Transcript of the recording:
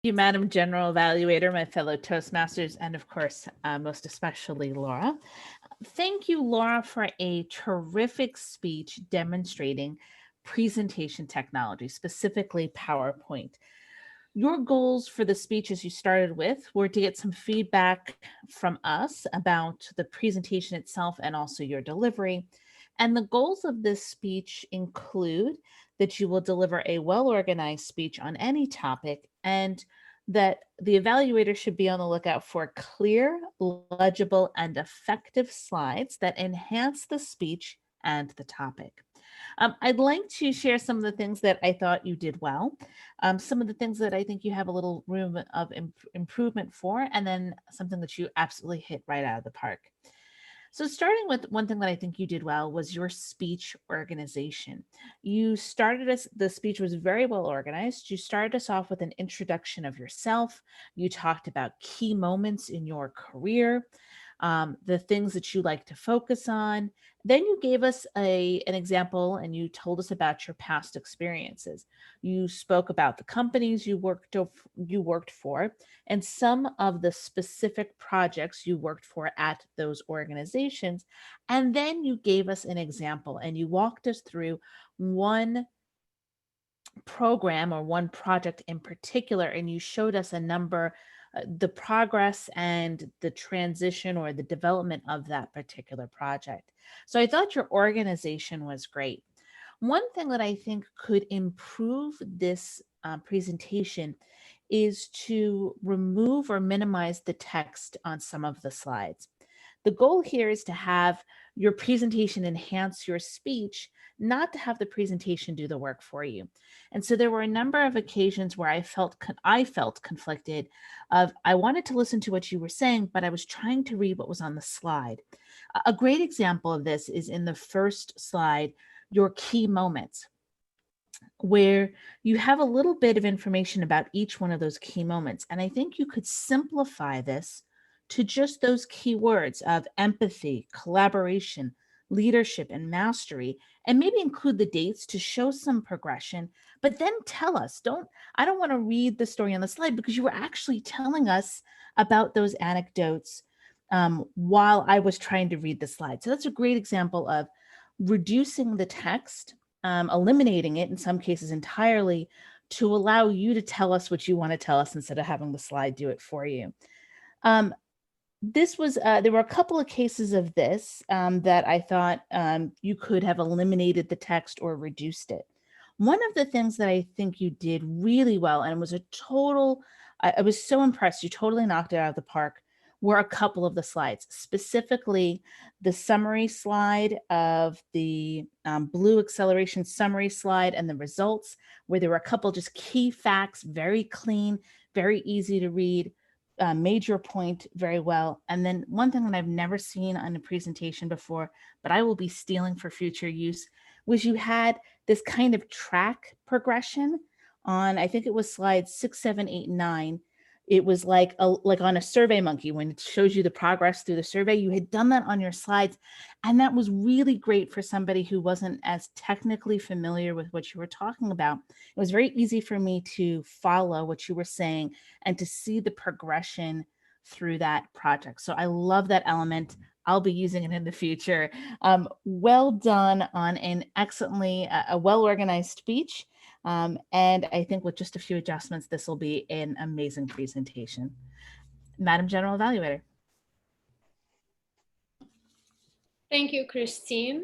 You, Madam General Evaluator, my fellow Toastmasters, and of course, most especially Laura. Thank you, Laura, for a terrific speech demonstrating presentation technology, specifically PowerPoint. Your goals for the speech, as you started with, were to get some feedback from us about the presentation itself and also your delivery. And the goals of this speech include that you will deliver a well organized speech on any topic and that the evaluator should be on the lookout for clear, legible, and effective slides that enhance the speech and the topic. I'd like to share some of the things that I thought you did well, some of the things that I think you have a little room of improvement for, and then something that you absolutely hit right out of the park. So, starting with one thing that I think you did well was your speech organization. You started us, the speech was very well organized. You started us off with an introduction of yourself. You talked about key moments in your career, the things that you like to focus on. Then you gave us an example and you told us about your past experiences. You spoke about the companies you worked for and some of the specific projects you worked for at those organizations. And then you gave us an example and you walked us through one program or one project in particular, and you showed us a number, the progress and the transition or the development of that particular project. So I thought your organization was great. One thing that I think could improve this presentation is to remove or minimize the text on some of the slides. The goal here is to have your presentation enhance your speech, not to have the presentation do the work for you. And so there were a number of occasions where I felt conflicted of I wanted to listen to what you were saying, but I was trying to read what was on the slide. A great example of this is in the first slide, your key moments, where you have a little bit of information about each one of those key moments. And I think you could simplify this to just those key words of empathy, collaboration, leadership, and mastery, and maybe include the dates to show some progression. But then tell us, I don't want to read the story on the slide because you were actually telling us about those anecdotes while I was trying to read the slide. So that's a great example of reducing the text, eliminating it in some cases entirely to allow you to tell us what you want to tell us instead of having the slide do it for you. Um, there were a couple of cases of this that I thought you could have eliminated the text or reduced it. One of the things that I think you did really well, and it was I was so impressed, you totally knocked it out of the park, were a couple of the slides, specifically the summary slide of the blue acceleration summary slide and the results, where there were a couple just key facts, very clean, very easy to read, made your point very well. And then one thing that I've never seen on a presentation before, but I will be stealing for future use, was you had this kind of track progression on, I think it was slides 6, 7, 8, 9. It was like on a survey monkey when it shows you the progress through the survey. You had done that on your slides, and that was really great for somebody who wasn't as technically familiar with what you were talking about. It was very easy for me to follow what you were saying and to see the progression through that project. So I love that element. I'll be using it in the future. Well done on an excellently, a well-organized speech. And I think with just a few adjustments, this will be an amazing presentation. Madam General Evaluator. Thank you, Christine.